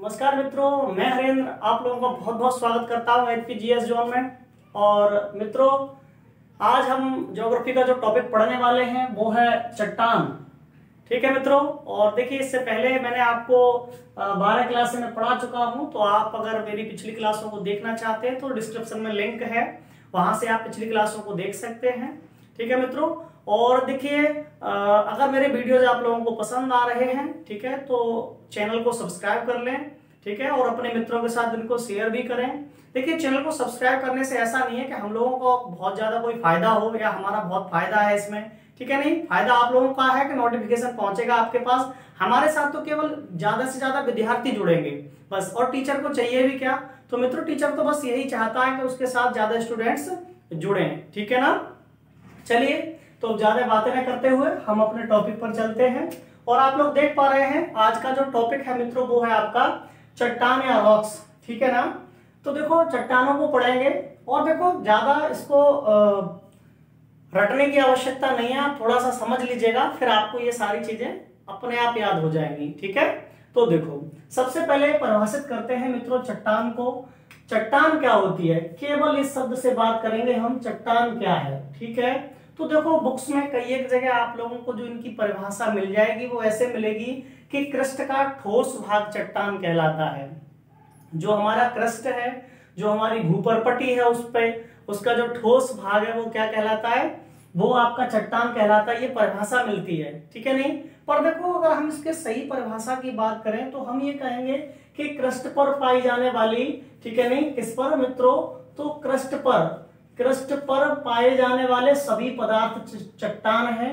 नमस्कार मित्रों, मैं हरेंद्र आप लोगों का बहुत बहुत स्वागत करता हूं एचपीजीएस जोन में। और मित्रों, आज हम ज्योग्राफी का जो टॉपिक पढ़ने वाले हैं वो है चट्टान। ठीक है मित्रों, और देखिए इससे पहले मैंने आपको 12 क्लास में पढ़ा चुका हूं, तो आप अगर मेरी पिछली क्लासों को देखना चाहते हैं तो डिस्क्रिप्शन में लिंक है, वहां से आप पिछली क्लासों को देख सकते हैं। ठीक है मित्रों, और देखिए अगर मेरे वीडियोज आप लोगों को पसंद आ रहे हैं, ठीक है, तो चैनल को सब्सक्राइब कर लें। ठीक है, और अपने मित्रों के साथ इनको शेयर भी करें। देखिए चैनल को सब्सक्राइब करने से ऐसा नहीं है कि हम लोगों को बहुत ज्यादा कोई फायदा हो या हमारा बहुत फायदा है इसमें। ठीक है, नहीं, फायदा आप लोगों का है कि नोटिफिकेशन पहुंचेगा आपके पास। हमारे साथ तो केवल ज्यादा से ज्यादा विद्यार्थी जुड़ेंगे बस, और टीचर को चाहिए भी क्या। तो मित्रों, टीचर तो बस यही चाहता है कि उसके साथ ज्यादा स्टूडेंट्स जुड़े। ठीक है ना। चलिए, तो ज्यादा बातें न करते हुए हम अपने टॉपिक पर चलते हैं। और आप लोग देख पा रहे हैं आज का जो टॉपिक है मित्रों वो है आपका चट्टान या रॉक्स। ठीक है ना। तो देखो चट्टानों को पढ़ेंगे, और देखो ज्यादा इसको रटने की आवश्यकता नहीं है, आप थोड़ा सा समझ लीजिएगा, फिर आपको ये सारी चीजें अपने आप याद हो जाएंगी। ठीक है, तो देखो सबसे पहले परिभाषित करते हैं मित्रों चट्टान को। चट्टान क्या होती है, केवल इस शब्द से बात करेंगे हम, चट्टान क्या है। ठीक है, तो देखो बुक्स में कई एक जगह आप लोगों को जो इनकी परिभाषा मिल जाएगी वो ऐसे मिलेगी कि क्रस्ट का ठोस भाग चट्टान कहलाता है। जो हमारा क्रस्ट है, जो हमारी भूपरपटी है, उस पे उसका जो ठोस भाग है वो क्या कहलाता है, वो आपका चट्टान कहलाता है। ये परिभाषा मिलती है। ठीक है, नहीं, पर देखो अगर हम इसके सही परिभाषा की बात करें तो हम ये कहेंगे कि क्रस्ट पर पाई जाने वाली, ठीक है नहीं, किस पर मित्रों, तो क्रस्ट पर पाए जाने वाले सभी पदार्थ चट्टान है।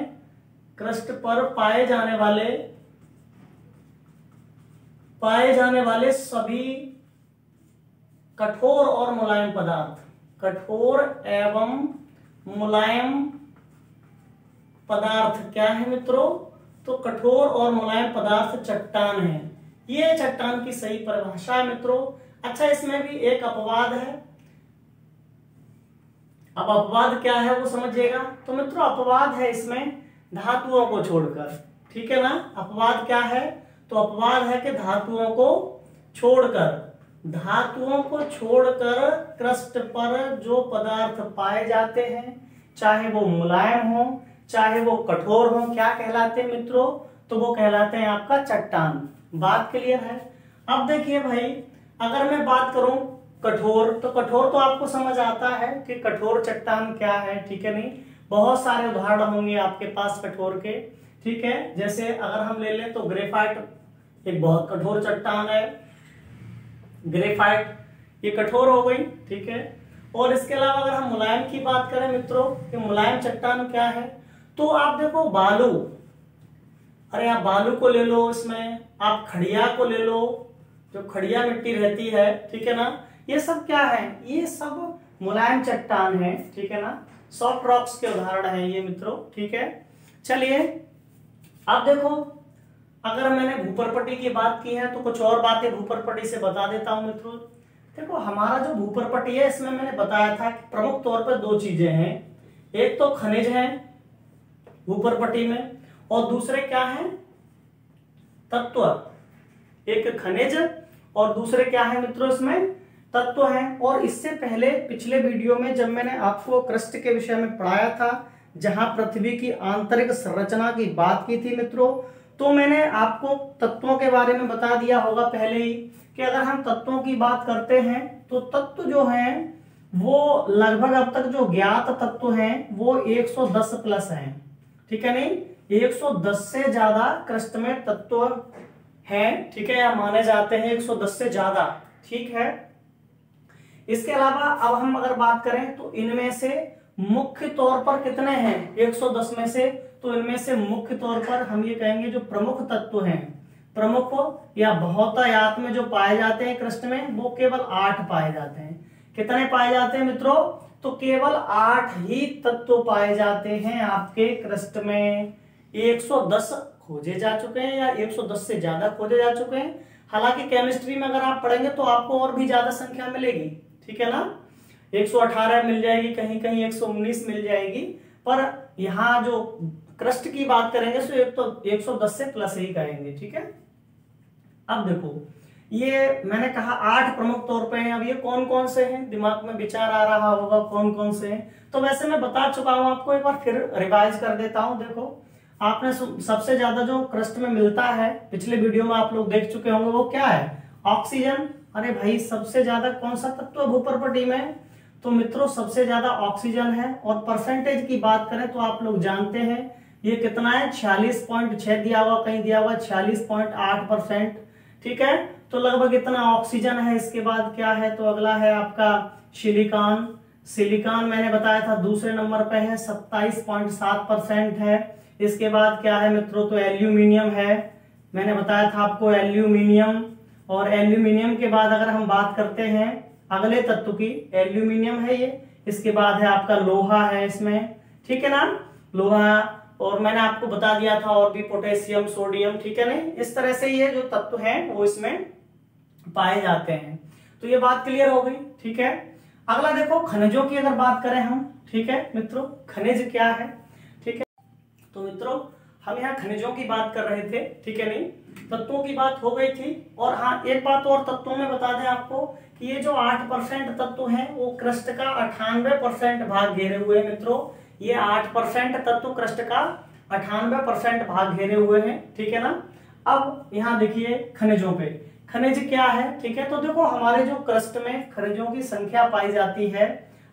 क्रस्ट पर पाए जाने वाले सभी कठोर और मुलायम पदार्थ, कठोर एवं मुलायम पदार्थ क्या है मित्रों, तो कठोर और मुलायम पदार्थ चट्टान है। ये चट्टान की सही परिभाषा है मित्रों। अच्छा, इसमें भी एक अपवाद है। अब अपवाद क्या है वो समझिएगा। तो मित्रों अपवाद है इसमें धातुओं को छोड़कर। ठीक है ना, अपवाद क्या है, तो अपवाद है कि धातुओं को छोड़कर क्रस्ट पर जो पदार्थ पाए जाते हैं, चाहे वो मुलायम हो चाहे वो कठोर हो, क्या कहलाते हैं मित्रों, तो वो कहलाते हैं आपका चट्टान। बात क्लियर है। अब देखिए भाई, अगर मैं बात करूं कठोर, तो कठोर तो आपको समझ आता है कि कठोर चट्टान क्या है। ठीक है, नहीं, बहुत सारे उदाहरण होंगे आपके पास कठोर के। ठीक है, जैसे अगर हम ले लें तो ग्रेफाइट एक बहुत कठोर चट्टान है। ग्रेफाइट ये कठोर हो गई। ठीक है, और इसके अलावा अगर हम मुलायम की बात करें मित्रों कि मुलायम चट्टान क्या है, तो आप देखो बालू, अरे आप बालू को ले लो, इसमें आप खड़िया को ले लो, जो खड़िया मिट्टी रहती है। ठीक है ना, ये सब क्या है, ये सब मुलायम चट्टान है। ठीक है ना, सॉफ्ट रॉक्स के उदाहरण है ये मित्रों। ठीक है, चलिए अब देखो, अगर मैंने भूपरपटी की बात की है तो कुछ और बातें भूपरपटी से बता देता हूं मित्रों। देखो हमारा जो भूपरपटी है, इसमें मैंने बताया था कि प्रमुख तौर पर दो चीजें हैं। एक तो खनिज है भूपरपटी में, और दूसरे क्या है, तत्व। एक खनिज और दूसरे क्या है मित्रों, इसमें तत्व हैं। और इससे पहले पिछले वीडियो में जब मैंने आपको क्रस्ट के विषय में पढ़ाया था, जहां पृथ्वी की आंतरिक संरचना की बात की थी मित्रों, तो मैंने आपको तत्वों के बारे में बता दिया होगा पहले ही कि अगर हम तत्वों की बात करते हैं तो तत्व जो हैं वो लगभग अब तक जो ज्ञात तत्व हैं वो 110 प्लस हैं। ठीक है, नहीं, 110 से ज्यादा क्रस्ट में तत्व हैं। ठीक है, या माने जाते हैं 110 से ज्यादा। ठीक है, इसके अलावा अब हम अगर बात करें तो इनमें से मुख्य तौर पर कितने हैं 110 में से, तो इनमें से मुख्य तौर पर हम ये कहेंगे जो प्रमुख तत्व हैं, प्रमुख या बहुतायत में जो पाए जाते हैं क्रस्ट में, वो केवल 8 पाए जाते हैं। कितने पाए जाते हैं मित्रों, तो केवल 8 ही तत्व पाए जाते हैं आपके क्रस्ट में। 110 खोजे जा चुके हैं या 110 से ज्यादा खोजे जा चुके हैं। हालांकि केमिस्ट्री में अगर आप पढ़ेंगे तो आपको और भी ज्यादा संख्या मिलेगी। ठीक है ना, 118 मिल जाएगी, कहीं कहीं 119 मिल जाएगी, पर यहाँ जो क्रस्ट की बात करेंगे तो 110 से प्लस ही कहेंगे। ठीक है, अब देखो ये मैंने कहा 8 प्रमुख तौर पे हैं। अब ये कौन कौन से हैं, दिमाग में विचार आ रहा होगा कौन कौन से हैं। तो वैसे मैं बता चुका हूं आपको, एक बार फिर रिवाइज कर देता हूं। देखो, आपने सबसे ज्यादा जो क्रस्ट में मिलता है, पिछले वीडियो में आप लोग देख चुके होंगे, वो क्या है? ऑक्सीजन। अरे भाई, सबसे ज्यादा कौन सा तत्व है भूपर्पटी में? तो मित्रों, सबसे ज्यादा ऑक्सीजन है। और परसेंटेज की बात करें तो आप लोग जानते हैं ये कितना है, 46.6 दिया हुआ, कहीं दिया हुआ 46.8%। ठीक है, तो लगभग इतना ऑक्सीजन है। इसके बाद क्या है, तो अगला है आपका सिलिकॉन। सिलिकॉन मैंने बताया था दूसरे नंबर पे है, 27.7% है। इसके बाद क्या है मित्रों, तो एल्यूमिनियम है, मैंने बताया था आपको एल्यूमिनियम। और एल्यूमिनियम के बाद अगर हम बात करते हैं अगले तत्व की, एल्यूमिनियम है ये, इसके बाद है आपका लोहा है इसमें, ठीक है ना, लोहा। और मैंने आपको बता दिया था और भी पोटेशियम, सोडियम, ठीक है नहीं, इस तरह से ये जो तत्व हैं वो इसमें पाए जाते हैं। तो ये बात क्लियर हो गई, ठीक है। अगला देखो, खनिजों की अगर बात करें हम, ठीक है मित्रों, खनिज क्या है, ठीक है। तो मित्रों, हम यहाँ खनिजों की बात कर रहे थे, ठीक है नहीं, तत्वों की बात हो गई थी। और हाँ, एक बात और तत्वों में बता दें आपको कि ये जो 8% तत्व हैं वो क्रस्ट का 98% भाग घेरे हुए हैं मित्रों। ये 8% तत्व क्रस्ट का 98% भाग घेरे हुए हैं, ठीक है ना। अब यहाँ देखिए खनिजों पे, खनिज क्या है, ठीक है। तो देखो, हमारे जो क्रस्ट में खनिजों की संख्या पाई जाती है,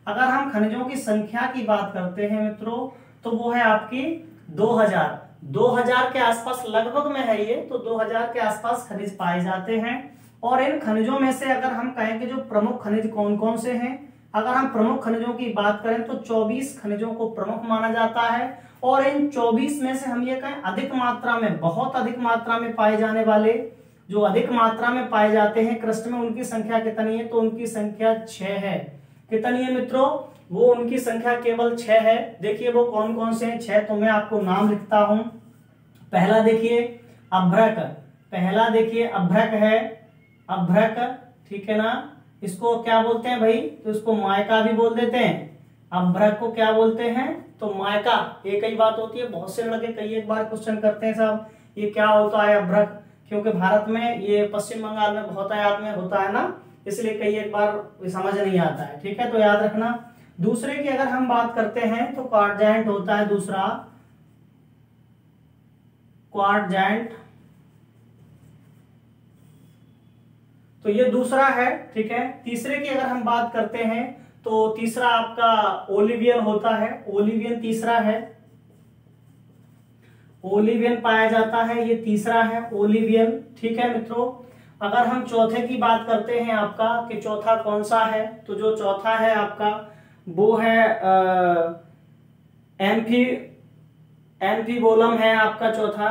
अगर हम खनिजों की संख्या की बात करते हैं मित्रों, तो वो है आपकी 2000 के आसपास लगभग में है ये। तो 2000 के आसपास खनिज पाए जाते हैं। और इन खनिजों में से अगर हम कहें कि जो प्रमुख खनिज कौन कौन से हैं, अगर हम प्रमुख खनिजों की बात करें तो 24 खनिजों को प्रमुख माना जाता है। और इन 24 में से हम ये कहें अधिक मात्रा में, बहुत अधिक मात्रा में पाए जाने वाले, जो अधिक मात्रा में पाए जाते हैं क्रस्ट में, उनकी संख्या कितनी है, तो उनकी संख्या 6 है। कितनी है मित्रों, वो उनकी संख्या केवल 6 है। देखिए वो कौन कौन से हैं 6, तो मैं आपको नाम लिखता हूं। पहला देखिए अभ्रक, पहला देखिए अभ्रक है, अभ्रक, ठीक है ना। इसको क्या बोलते हैं भाई, तो इसको मायका भी बोल देते हैं। अभ्रक को क्या बोलते हैं, तो मायका। एक ही बात होती है, बहुत से लड़के कई एक बार क्वेश्चन करते हैं साहब ये क्या होता है अभ्रक, क्योंकि भारत में ये पश्चिम बंगाल में बहुतायत में होता है ना, इसलिए कई एक बार समझ नहीं आता है, ठीक है। तो याद रखना। दूसरे की अगर हम बात करते हैं तो क्वाड्रेंट होता है दूसरा, क्वाड्रेंट, तो ये दूसरा है, ठीक है। तीसरे की अगर हम बात करते हैं तो तीसरा आपका ओलिवियन होता है, ओलिवियन तीसरा है, ओलिवियन पाया जाता है, ये तीसरा है ओलिवियन, ठीक है मित्रों। अगर हम चौथे की बात करते हैं आपका कि चौथा कौन सा है, तो जो चौथा है आपका वो है एम्फीबोलम है आपका चौथा,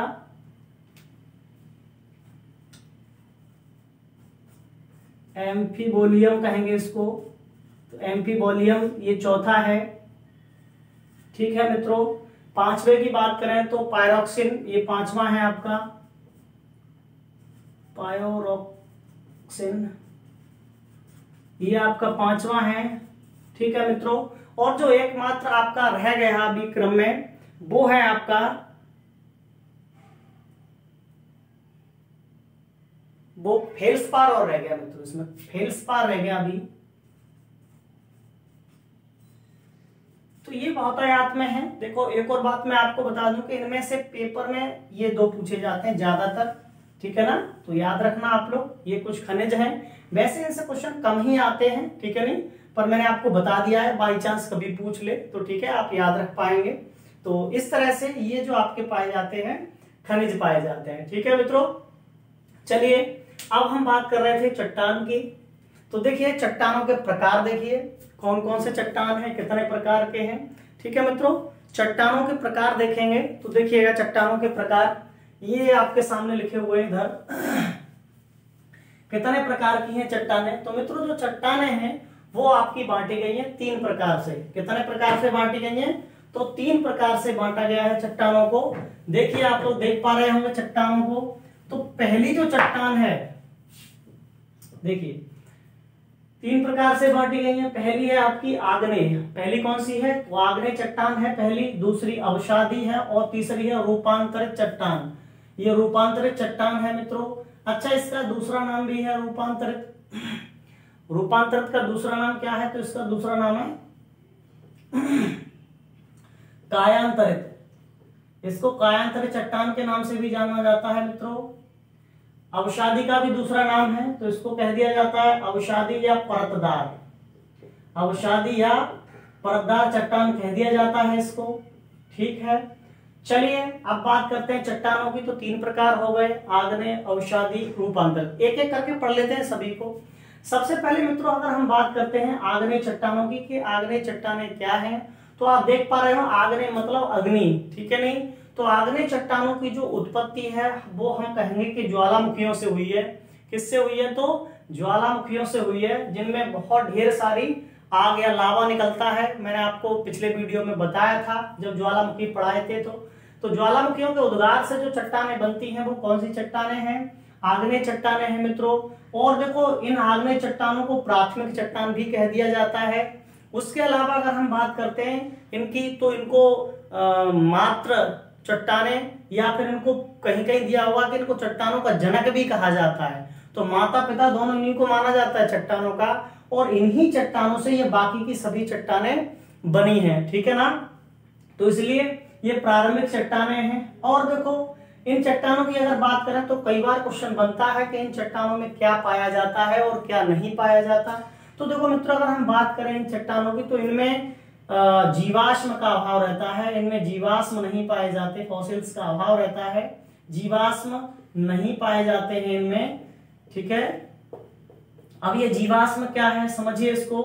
एम्फीबोलियम कहेंगे इसको, तो एम्फीबोलियम ये चौथा है, ठीक है मित्रों। पांचवे की बात करें तो पायरोक्सिन, ये पांचवा है आपका, पायरोक्सिन ये आपका पांचवा है, ठीक है मित्रों। और जो एकमात्र आपका रह गया अभी क्रम में, वो है आपका वो फेल्सपार और रह गया मित्रों, इसमें फेल्सपार रह गया अभी। तो ये बहुतायत में है। देखो एक और बात मैं आपको बता दूं कि इनमें से पेपर में ये दो पूछे जाते हैं ज्यादातर, ठीक है ना, तो याद रखना आप लोग। ये कुछ खनिज हैं, वैसे इनसे क्वेश्चन कम ही आते हैं, ठीक है नहीं, पर मैंने आपको बता दिया है, बाई चांस कभी पूछ ले तो ठीक है आप याद रख पाएंगे। तो इस तरह से ये जो आपके पाए जाते हैं खनिज पाए जाते हैं, ठीक है मित्रों। चलिए अब हम बात कर रहे थे चट्टान की। तो देखिए चट्टानों के प्रकार, देखिए कौन कौन से चट्टान हैं, कितने प्रकार के हैं, ठीक है मित्रों। चट्टानों के प्रकार देखेंगे तो देखिएगा चट्टानों के प्रकार ये आपके सामने लिखे हुए हैं इधर, कितने प्रकार की हैं चट्टानें। तो मित्रों जो चट्टानें हैं वो आपकी बांटी गई हैं 3 प्रकार से। कितने प्रकार से बांटी गई हैं, तो 3 प्रकार से बांटा गया है चट्टानों को। देखिए आप लोग देख पा रहे होंगे चट्टानों को। तो पहली जो चट्टान है, देखिए 3 प्रकार से बांटी गई है। पहली है आपकी आग्नेय, पहली कौन सी है, तो आग्नेय चट्टान है पहली, दूसरी अवसादी है और तीसरी है रूपांतरित चट्टान। ये रूपांतरित चट्टान है मित्रों। अच्छा, इसका दूसरा नाम भी है रूपांतरित। रूपांतरित का दूसरा नाम क्या है? तो इसका दूसरा नाम है कायांतरित। इसको कायांतरित चट्टान के नाम से भी जाना जाता है मित्रों। अवसादी का भी दूसरा नाम है, तो इसको कह दिया जाता है अवसादी या परतदार। अवसादी या परतदार चट्टान कह दिया जाता है इसको। ठीक है, चलिए अब बात करते हैं चट्टानों की। तो 3 प्रकार हो गए, आग्नेय, अवसादी, रूपांतरित। एक एक करके पढ़ लेते हैं सभी को। सबसे पहले मित्रों अगर हम बात करते हैं आग्नेय चट्टानों की कि आग्नेय चट्टानें क्या हैं, तो आप देख पा रहे हो आग्नेय मतलब अग्नि, ठीक है नहीं। तो आग्नेय चट्टानों की जो उत्पत्ति है वो हम कहेंगे कि ज्वालामुखियों से हुई है। किससे हुई है? तो ज्वालामुखियों से हुई है, जिनमें बहुत ढेर सारी आग या लावा निकलता है। मैंने आपको पिछले वीडियो में बताया था जब ज्वालामुखी पढ़ाए थे। तो ज्वालामुखियों के उद्गार से जो चट्टानें बनती हैं वो कौन सी चट्टानें हैं? आग्नेय चट्टानें हैं मित्रों। और देखो इन आग्नेय चट्टानों को प्राथमिक चट्टान भी कह दिया जाता है। उसके अलावा अगर हम बात करते हैं इनकी, तो इनको मात्र चट्टानें या फिर इनको कहीं कहीं दिया हुआ कि इनको चट्टानों का जनक भी कहा जाता है। तो माता पिता दोनों इन्हीं को माना जाता है चट्टानों का, और इन्हीं चट्टानों से ये बाकी की सभी चट्टानें बनी हैं, ठीक है ना। तो इसलिए ये प्रारंभिक चट्टानें हैं। और देखो इन चट्टानों की अगर बात करें तो कई बार क्वेश्चन बनता है कि इन चट्टानों में क्या पाया जाता है और क्या नहीं पाया जाता। तो देखो मित्रों अगर हम बात करें इन चट्टानों की, तो इनमें जीवाश्म का अभाव रहता है। इनमें जीवाश्म नहीं पाए जाते, फॉसिल्स का अभाव रहता है, जीवाश्म नहीं पाए जाते हैं इनमें, ठीक है। अब ये जीवाश्म क्या है समझिए इसको।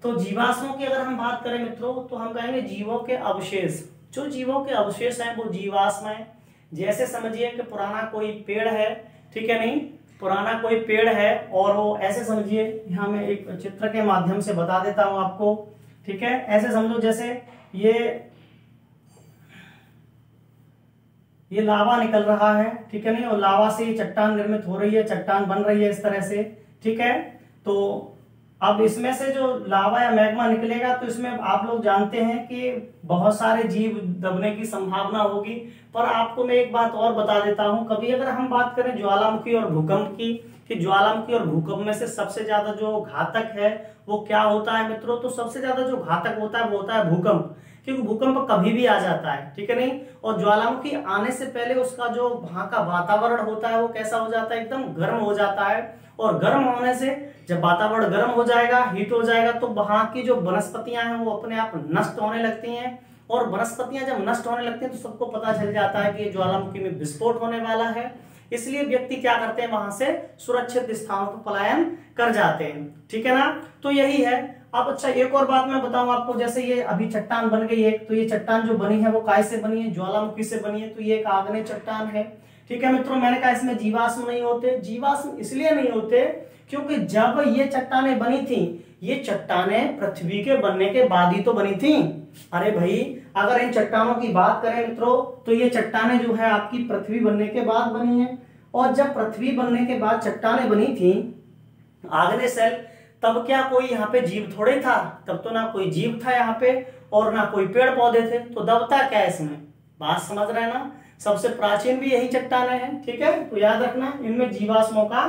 तो जीवाश्मों की अगर हम बात करें मित्रों तो हम कहेंगे जीवों के अवशेष। जो जीवों के अवशेष हैं वो जीवाश्म है। जैसे समझिए कि पुराना कोई पेड़ है, ठीक है नहीं, पुराना कोई पेड़ है और वो ऐसे समझिए, यहाँ मैं एक चित्र के माध्यम से बता देता हूं आपको, ठीक है। ऐसे समझो जैसे ये लावा निकल रहा है, ठीक है नहीं, और लावा से ये चट्टान निर्मित हो रही है, चट्टान बन रही है इस तरह से, ठीक है। तो अब इसमें से जो लावा या मैग्मा निकलेगा तो इसमें आप लोग जानते हैं कि बहुत सारे जीव दबने की संभावना होगी। पर आपको मैं एक बात और बता देता हूं, कभी अगर हम बात करें ज्वालामुखी और भूकंप की, कि ज्वालामुखी और भूकंप में से सबसे ज्यादा जो घातक है वो क्या होता है मित्रों, तो सबसे ज्यादा जो घातक होता है वो होता है भूकंप, क्योंकि भूकंप कभी भी आ जाता है, ठीक है नहीं। और ज्वालामुखी आने से पहले उसका जो वहां का वातावरण होता है वो कैसा हो जाता है, एकदम गर्म हो जाता है। और गर्म होने से जब वातावरण गर्म हो जाएगा, हीट हो जाएगा, तो वहां की जो वनस्पतियां हैं वो अपने आप नष्ट होने लगती हैं। और वनस्पतियां जब नष्ट होने लगती हैं तो सबको पता चल जाता है कि ये ज्वालामुखी में विस्फोट होने वाला है। इसलिए व्यक्ति क्या करते हैं, वहां से सुरक्षित स्थानों पर पलायन कर जाते हैं, ठीक है ना। तो यही है। अब अच्छा एक और बात मैं बताऊं आपको, जैसे ये अभी चट्टान बन गई एक, तो ये चट्टान जो बनी है वो काय से बनी है, ज्वालामुखी से बनी है। तो ये एक आग्नेय चट्टान है, ठीक है मित्रों। मैंने कहा इसमें जीवाश्म नहीं होते। जीवाश्म इसलिए नहीं होते क्योंकि जब ये चट्टानें बनी थी, ये चट्टानें पृथ्वी के बनने के बाद ही तो बनी थी। अरे भाई अगर इन चट्टानों की बात करें मित्रों तो ये चट्टानें जो है आपकी पृथ्वी बनने के बाद बनी है। और जब पृथ्वी बनने के बाद चट्टानें बनी थी आग्नेय सेल, तब क्या कोई यहाँ पे जीव थोड़े था, तब तो ना कोई जीव था यहाँ पे और ना कोई पेड़ पौधे थे। तो दबता क्या है इसमें, बात समझ रहे हैं ना। सबसे प्राचीन भी यही चट्टानें हैं, ठीक है। तो याद रखना इनमें जीवाश्मों का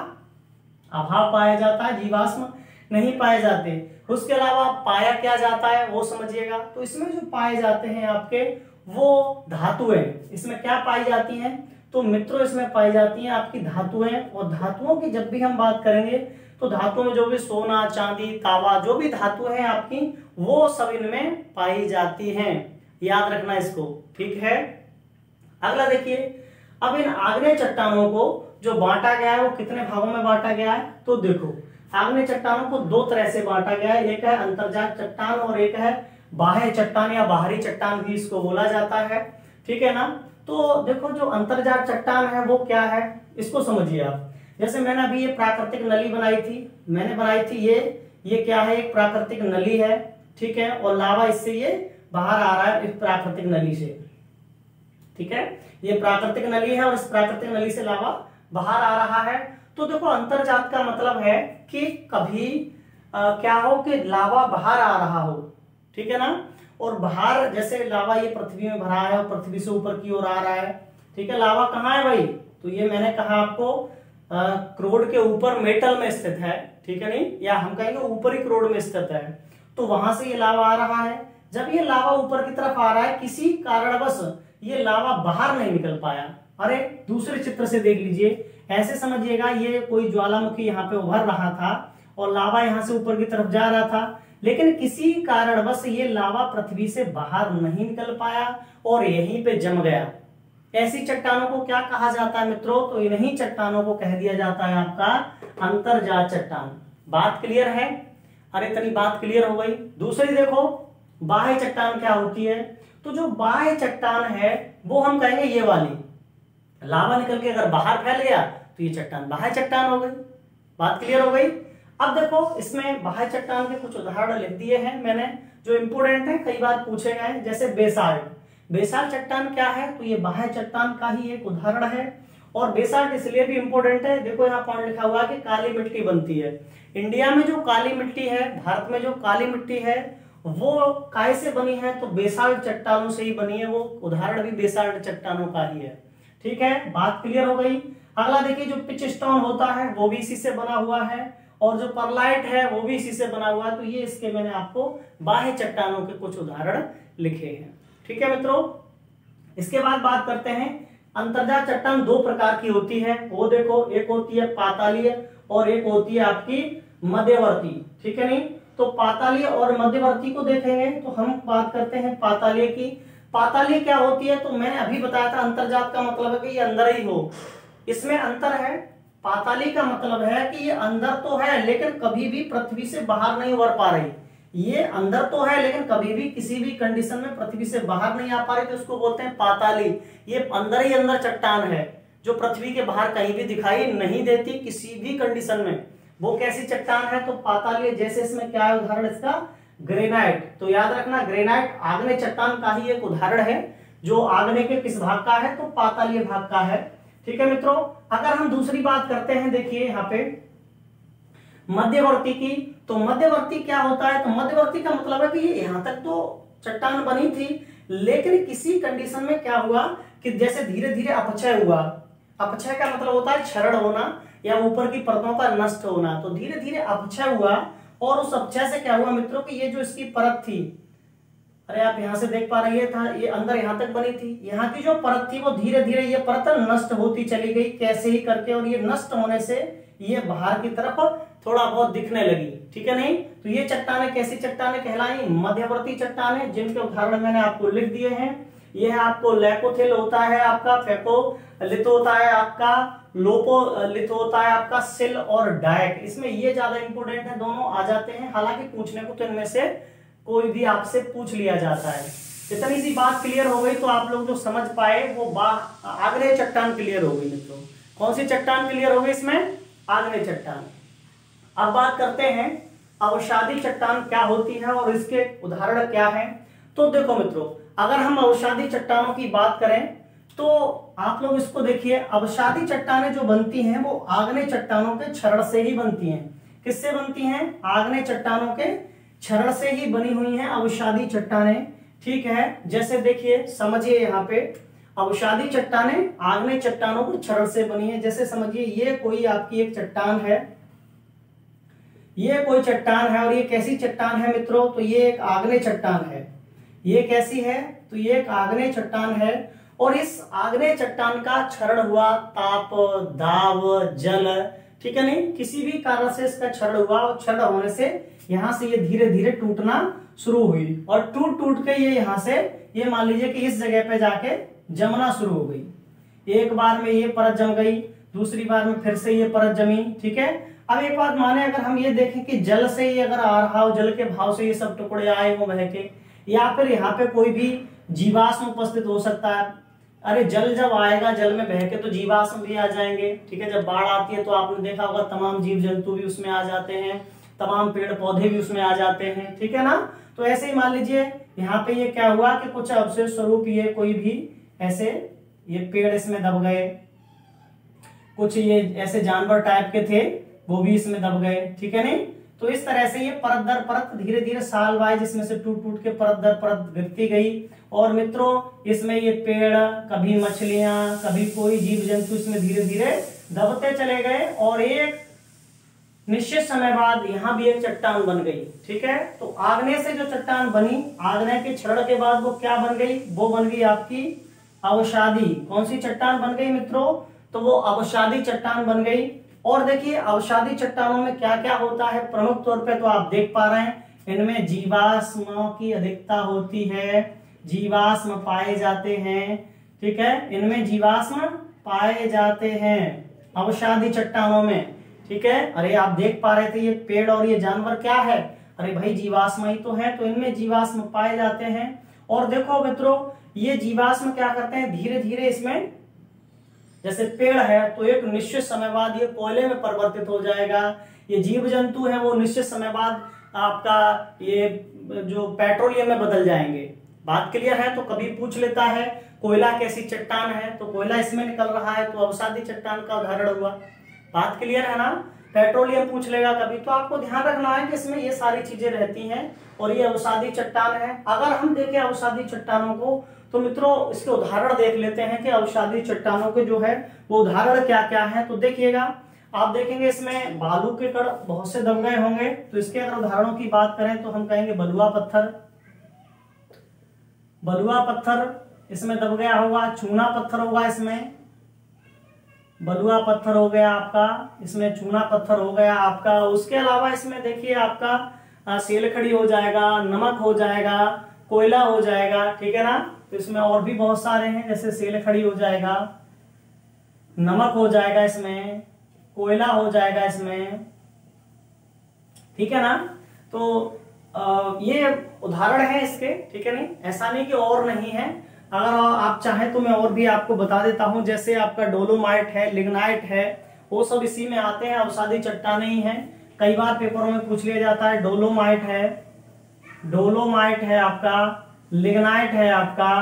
अभाव पाया जाता है, जीवाश्म नहीं पाए जाते। उसके अलावा पाया क्या जाता है वो समझिएगा। तो इसमें जो पाए जाते हैं आपके वो धातुएं, इसमें क्या पाई जाती हैं, तो मित्रों इसमें पाई जाती हैं आपकी धातुएं। और धातुओं की जब भी हम बात करेंगे तो धातुओं में जो भी सोना चांदी तांबा जो भी धातु है आपकी वो सब इनमें पाई जाती हैं, याद रखना इसको, ठीक है। अगला देखिए, अब इन आग्नेय चट्टानों को जो बांटा गया है वो कितने भागों में बांटा गया है, तो देखो आग्नेय चट्टानों को 2 तरह से बांटा गया है। एक है अंतर्जात चट्टान और एक है बाह्य चट्टान या बाहरी चट्टान भी इसको बोला जाता है, ठीक है ना। तो देखो जो अंतर्जात चट्टान है वो क्या है इसको समझिए आप। जैसे मैंने अभी ये प्राकृतिक नली बनाई थी, मैंने बनाई थी ये क्या है, एक प्राकृतिक नली है, ठीक है। और लावा इससे ये बाहर आ रहा है इस प्राकृतिक नली से, ठीक है। ये प्राकृतिक नली है और इस प्राकृतिक नली से लावा बाहर आ रहा है। तो देखो अंतर्जात का मतलब है कि कभी क्या हो कि लावा बाहर आ रहा हो, ठीक है ना। और बाहर जैसे लावा ये पृथ्वी में भरा है और पृथ्वी से ऊपर की ओर आ रहा है, ठीक है। लावा कहाँ है भाई, तो ये मैंने कहा आपको करोड़ के ऊपर मेटल में स्थित है, ठीक है नहीं, या हम कहेंगे ऊपरी करोड़ में स्थित है, तो वहां से ये लावा आ रहा है। जब ये लावा ऊपर की तरफ आ रहा है, किसी कारणवश ये लावा बाहर नहीं निकल पाया। अरे दूसरे चित्र से देख लीजिए, ऐसे समझिएगा ये कोई ज्वालामुखी यहाँ पे उभर रहा था और लावा यहाँ से ऊपर की तरफ जा रहा था, लेकिन किसी कारणवश ये लावा पृथ्वी से बाहर नहीं निकल पाया और यहीं पे जम गया। ऐसी चट्टानों को क्या कहा जाता है मित्रों? तो इन्हीं चट्टानों को कह दिया जाता है आपका अंतर्जात चट्टान। बात क्लियर है? अरे तनी बात क्लियर हो गई। दूसरी देखो, बाह्य चट्टान क्या होती है? तो जो बाह्य चट्टान है वो हम कहेंगे ये वाली, लावा निकल के अगर बाहर फैल गया तो ये चट्टान बाह्य चट्टान हो गई। बात क्लियर हो गई? अब देखो इसमें बाह्य चट्टान के कुछ उदाहरण लिख दिए हैं मैंने जो इंपोर्टेंट है, कई बार पूछे गए, जैसे बेसाल्ट। बेसाल्ट चट्टान क्या है? तो ये बाह्य चट्टान का ही एक उदाहरण है। और बेसाल्ट इसलिए भी इंपॉर्टेंट है, देखो यहाँ पॉइंट लिखा हुआ है कि काली मिट्टी बनती है। इंडिया में जो काली मिट्टी है, भारत में जो काली मिट्टी है वो काय से बनी है? तो बेसाल्ट चट्टानों से ही बनी है। वो उदाहरण भी बेसाल्ट चट्टानों का ही है। ठीक है, बात क्लियर हो गई। अगला देखिए, जो पिच स्टोन होता है वो भी इसी से बना हुआ है और जो परलाइट है वो भी इसी से बना हुआ है। तो ये इसके मैंने आपको बाह्य चट्टानों के कुछ उदाहरण लिखे हैं। ठीक है मित्रों, इसके बाद बात करते हैं अंतर्जात चट्टान दो प्रकार की होती है। वो देखो, एक होती है पातालीय और एक होती है आपकी मध्यवर्ती। ठीक है नहीं, तो पातालीय और मध्यवर्ती को देखेंगे तो हम बात करते हैं पातालीय की। पातालीय क्या होती है? तो मैंने अभी बताया था अंतर्जात का मतलब है कि ये अंदर ही हो, इसमें अंतर है। पातालीय का मतलब है कि ये अंदर तो है लेकिन कभी भी पृथ्वी से बाहर नहीं उभर पा रही। ये अंदर तो है लेकिन कभी भी किसी भी कंडीशन में पृथ्वी से बाहर नहीं आ पा रही, तो उसको बोलते हैं पातालीय। ये अंदर ही अंदर चट्टान है जो पृथ्वी के बाहर कहीं भी दिखाई नहीं देती किसी भी कंडीशन में। वो कैसी चट्टान है? तो पातालीय। जैसे इसमें क्या है उदाहरण इसका? ग्रेनाइट। तो याद रखना, ग्रेनाइट आग्नेय चट्टान का ही एक उदाहरण है जो आग्नेय के किस भाग का है? तो पातालीय भाग का है। ठीक है मित्रों, अगर हम दूसरी बात करते हैं, देखिए यहाँ पे मध्यवर्ती की। तो मध्यवर्ती क्या होता है? तो मध्यवर्ती का मतलब है कि ये यहां तक तो चट्टान बनी थी लेकिन किसी कंडीशन में क्या हुआ कि जैसे धीरे धीरे अपक्षय हुआ। अपक्षय का मतलब होता है क्षरण होना या ऊपर की परतों का नष्ट होना। तो धीरे धीरे अपक्षय हुआ और उस अपक्षय से क्या हुआ मित्रों कि ये जो इसकी परत थी, अरे आप यहां से देख पा रहे था, ये अंदर यहां तक बनी थी, यहाँ की जो परत थी वो धीरे धीरे ये परत नष्ट होती चली गई कैसे ही करके, और ये नष्ट होने से ये बाहर की तरफ थोड़ा बहुत दिखने लगी। ठीक है नहीं, तो ये चट्टानें कैसी चट्टानें कहलाई? मध्यवर्ती चट्टानें, जिनके उदाहरण मैंने आपको लिख दिए हैं। यह आपको लैकोथिल होता है, आपका फेकोलिथ होता है, आपका लोपोलिथ होता है, आपका सिल और डायक। इसमें ये ज्यादा इंपोर्टेंट है, दोनों आ जाते हैं। हालांकि पूछने को तो इनमें से कोई भी आपसे पूछ लिया जाता है। इतनी सी बात क्लियर हो गई तो आप लोग जो समझ पाए वो आग्नेय चट्टान क्लियर हो गई मित्रों। कौन सी चट्टान क्लियर हो गई इसमें? आग्नेय चट्टान। अब बात करते हैं अवसादी चट्टान क्या होती है और इसके उदाहरण क्या हैं। तो देखो मित्रों, अगर हम अवसादी चट्टानों की बात करें तो आप लोग इसको देखिए, अवसादी चट्टानें जो बनती हैं वो आग्नेय चट्टानों के क्षरण से ही बनती हैं। किससे बनती हैं? आग्नेय चट्टानों के क्षरण से ही बनी हुई हैं अवसादी चट्टानें। ठीक है, जैसे देखिए समझिए, यहाँ पे अवसादी चट्टानें आग्नेय चट्टानों के क्षरण से बनी है। जैसे समझिए ये कोई आपकी एक चट्टान है, ये कोई चट्टान है और ये कैसी चट्टान है मित्रों? तो ये एक आग्नेय चट्टान है। ये कैसी है? तो ये एक आग्नेय चट्टान है और इस आग्नेय चट्टान का क्षरण हुआ ताप, दाब, जल। ठीक है नहीं, किसी भी कारण से इसका क्षरण हुआ और क्षरण होने से यहां से ये धीरे धीरे टूटना शुरू हुई और टूट टूट के ये यहां से, ये मान लीजिए कि इस जगह पे जाके जमना शुरू हो गई। एक बार में ये परत जम गई, दूसरी बार में फिर से ये परत जमी। ठीक है, अब एक बात माने, अगर हम ये देखें कि जल से ही अगर आ रहा हो, जल के भाव से ये सब टुकड़े आए हो बह के, या फिर यहाँ पे कोई भी जीवाश्म उपस्थित हो सकता है। अरे जल जब आएगा, जल में बह के तो जीवाश्म भी आ जाएंगे। ठीक है, जब बाढ़ आती है तो आपने देखा होगा तमाम जीव जंतु भी उसमें आ जाते हैं, तमाम पेड़ पौधे भी उसमें आ जाते हैं। ठीक है ना, तो ऐसे ही मान लीजिए यहाँ पे ये क्या हुआ कि कुछ अवशेष स्वरूप ये कोई भी ऐसे ये पेड़ इसमें दब गए, कुछ ये ऐसे जानवर टाइप के थे वो भी इसमें दब गए। ठीक है नहीं, तो इस तरह से ये परत दर परत धीरे धीरे साल वाइज इसमें से टूट टूट के परत दर परत गिरती गई। और मित्रों इसमें ये पेड़, कभी मछलियां, कभी कोई जीव जंतु इसमें धीरे धीरे दबते चले गए और एक निश्चित समय बाद यहां भी एक चट्टान बन गई। ठीक है, तो आग्नेय से जो चट्टान बनी, आग्नेय के क्षरण के बाद वो क्या बन गई, वो बन गई आपकी अवसादी। कौन सी चट्टान बन गई मित्रों, तो वो अवसादी चट्टान बन गई। और देखिए अवसादी चट्टानों में क्या क्या होता है, प्रमुख तौर पे तो आप देख पा रहे हैं, इनमें जीवाश्म की अधिकता होती है, जीवाश्म पाए जाते हैं। ठीक है, इनमें जीवाश्म पाए जाते हैं अवसादी चट्टानों में। ठीक है, अरे आप देख पा रहे थे ये पेड़ और ये जानवर क्या है, अरे भाई जीवाश्म ही तो है, तो इनमें जीवाश्म पाए जाते हैं। और देखो मित्रों, ये जीवाश्म क्या करते हैं, धीरे धीरे इसमें, जैसे पेड़ है तो एक निश्चित समय बाद ये कोयले में परिवर्तित हो जाएगा। ये जीव जंतु है वो निश्चित समय बाद आपका ये जो पेट्रोलियम में बदल जाएंगे। बात क्लियर है, तो कभी पूछ लेता है कोयला कैसी चट्टान है, तो कोयला इसमें निकल रहा है, तो अवसादी चट्टान का उदाहरण हुआ। बात क्लियर है ना, पेट्रोलियम पूछ लेगा कभी, तो आपको ध्यान रखना है कि इसमें ये सारी चीजें रहती हैं और ये अवसादी चट्टान है। अगर हम देखें अवसादी चट्टानों को, तो मित्रों इसके उदाहरण देख लेते हैं कि अवसादी चट्टानों के जो है वो उदाहरण क्या क्या है। तो देखिएगा, आप देखेंगे इसमें बालू के कण बहुत से दब गए होंगे, तो इसके अगर उदाहरणों की बात करें तो हम कहेंगे बलुआ पत्थर, बलुआ पत्थर इसमें दब गया होगा, चूना पत्थर होगा, इसमें बलुआ पत्थर हो गया आपका, इसमें चूना पत्थर हो गया आपका। उसके अलावा इसमें देखिए आपका सेलखड़ी हो जाएगा, नमक हो जाएगा, कोयला हो जाएगा। ठीक है ना, तो इसमें और भी बहुत सारे हैं, जैसे सेलखड़ी हो जाएगा, नमक हो जाएगा, इसमें कोयला हो जाएगा इसमें। ठीक है ना, तो ये उदाहरण है इसके। ठीक है, नहीं ऐसा नहीं कि और नहीं है, अगर आप चाहें तो मैं और भी आपको बता देता हूं, जैसे आपका डोलोमाइट है, लिग्नाइट है, वो सब इसी में आते हैं, अवसादी चट्टानें ही हैं। कई बार पेपरों में पूछ लिया जाता है, डोलोमाइट है, डोलोमाइट है आपका, लिग्नाइट है आपका,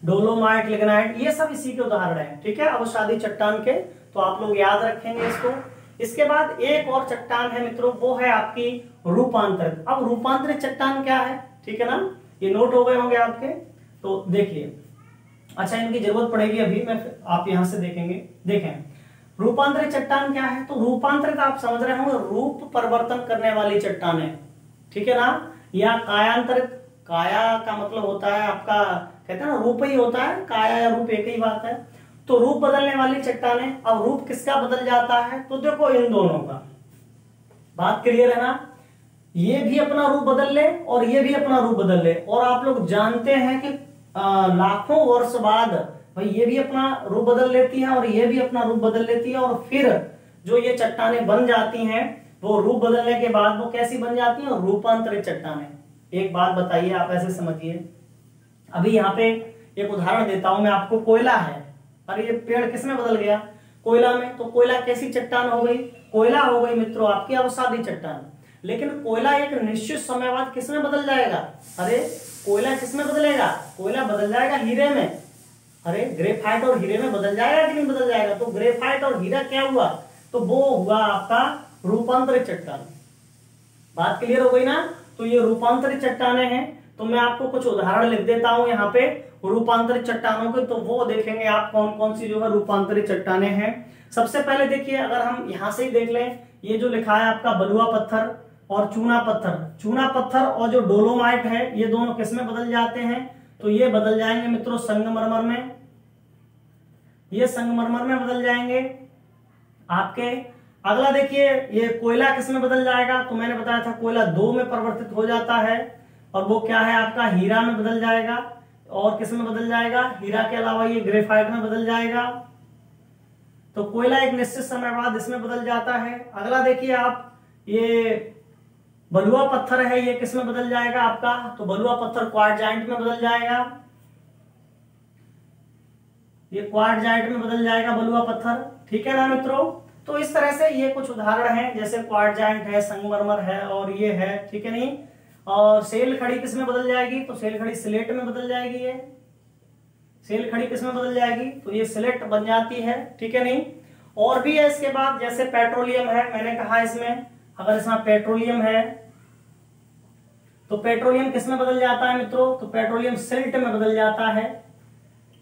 डोलोमाइट, लिग्नाइट, ये सब इसी के उदाहरण हैं। ठीक है, अवसादी चट्टान के, तो आप लोग याद रखेंगे इसको। इसके बाद एक और चट्टान है मित्रों, वो है आपकी रूपांतरित। अब रूपांतरित चट्टान क्या है, ठीक है ना, ये नोट हो गए होंगे आपके। तो देखिए, अच्छा इनकी जरूरत पड़ेगी अभी, मैं आप यहां से देखेंगे। देखें रूपांतरित चट्टान क्या है, तो रूपांतरित आप समझ रहे होंगे रूप परिवर्तन करने वाली चट्टानें। ठीक है ना, या कायांतरित, काया का मतलब होता है आपका, कहते हैं ना रूप ही होता है, काया या रूप एक ही बात है। तो रूप बदलने वाली चट्टानें, अब रूप किसका बदल जाता है, तो देखो इन दोनों का। बात क्लियर है ना, ये भी अपना रूप बदल ले और ये भी अपना रूप बदल ले। और आप लोग जानते हैं कि लाखों वर्ष बाद भाई ये भी अपना रूप बदल लेती है और ये भी अपना रूप बदल लेती है, और फिर जो ये चट्टानें बन जाती हैं वो रूप बदलने के बाद वो कैसी बन जाती हैं, रूपांतरित चट्टानें। एक बात बताइए, आप ऐसे समझिए, अभी यहाँ पे एक उदाहरण देता हूं मैं आपको, कोयला है, अरे ये पेड़ किसमें बदल गया, कोयला में। तो कोयला कैसी चट्टान हो गई, कोयला हो गई मित्रों आपकी अवसादी चट्टान। लेकिन कोयला एक निश्चित समय बाद किसमें बदल जाएगा, अरे कोयला किसमें बदलेगा, कोयला बदल जाएगा हीरे में। अरे ग्रेफाइट और हीरे में बदल जाएगा कि नहीं बदल जाएगा, तो ग्रेफाइट और हीरा क्या हुआ, तो वो हुआ आपका रूपांतरित चट्टान। बात क्लियर हो गई ना, तो ये रूपांतरित चट्टानें हैं। तो मैं आपको कुछ उदाहरण लिख देता हूं यहाँ पे रूपांतरित चट्टानों के, तो वो देखेंगे आप कौन कौन सी जो है रूपांतरित चट्टानें हैं। सबसे पहले देखिए, अगर हम यहां से ही देख लें, ये जो लिखा है आपका बलुआ पत्थर और चूना पत्थर, चूना पत्थर और जो डोलोमाइट है, ये दोनों किसमें बदल जाते हैं, तो ये बदल जाएंगे मित्रों संगमरमर में, ये संगमरमर में बदल जाएंगे आपके। अगला देखिए, ये कोयला किसमें बदल जाएगा, तो मैंने बताया था कोयला 2 में परिवर्तित हो जाता है, और वो क्या है आपका हीरा में बदल जाएगा। और किसमें बदल जाएगा, हीरा के अलावा ये ग्रेफाइट में बदल जाएगा। तो कोयला एक निश्चित समय बाद इसमें बदल जाता है। अगला देखिए आप, ये बलुआ पत्थर है, ये किसमें बदल जाएगा आपका, तो बलुआ पत्थर क्वार्टजाइट में बदल जाएगा, ये क्वार्टजाइट में बदल जाएगा बलुआ पत्थर। ठीक है ना मित्रों, तो इस तरह से ये कुछ उदाहरण हैं, जैसे क्वार्टजाइट है, संगमरमर है और ये है। ठीक है नहीं, और सेल खड़ी किसमें बदल जाएगी, तो सेल खड़ी स्लेट में बदल जाएगी, ये सेल खड़ी किसमें बदल जाएगी, तो ये स्लेट बन जाती है। ठीक है नहीं, और भी है इसके बाद, जैसे पेट्रोलियम है, मैंने कहा इसमें अगर इसमें पेट्रोलियम है तो पेट्रोलियम किसमें बदल जाता है मित्रों, तो पेट्रोलियम सिल्ट में बदल जाता है,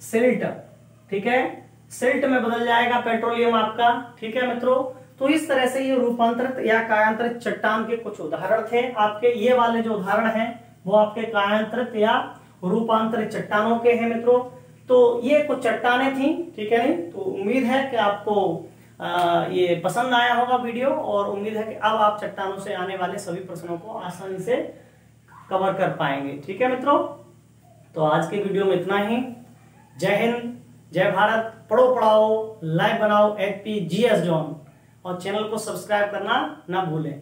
सिल्ट। ठीक है, सिल्ट में बदल जाएगा पेट्रोलियम आपका। ठीक है मित्रों, तो इस तरह से ये रूपांतरित या कायांतरित चट्टान के कुछ उदाहरण थे आपके। ये वाले जो उदाहरण हैं वो आपके कायांतरित या रूपांतरित चट्टानों के हैं मित्रों। तो ये कुछ चट्टानें थी, ठीक है नहीं। तो उम्मीद है कि आपको ये पसंद आया होगा वीडियो, और उम्मीद है कि अब आप चट्टानों से आने वाले सभी प्रश्नों को आसानी से कवर कर पाएंगे। ठीक है मित्रों, तो आज के वीडियो में इतना ही। जय हिंद, जय भारत। पढ़ो पढ़ाओ, लाइव बनाओ HPGS जोन, और चैनल को सब्सक्राइब करना ना भूलें।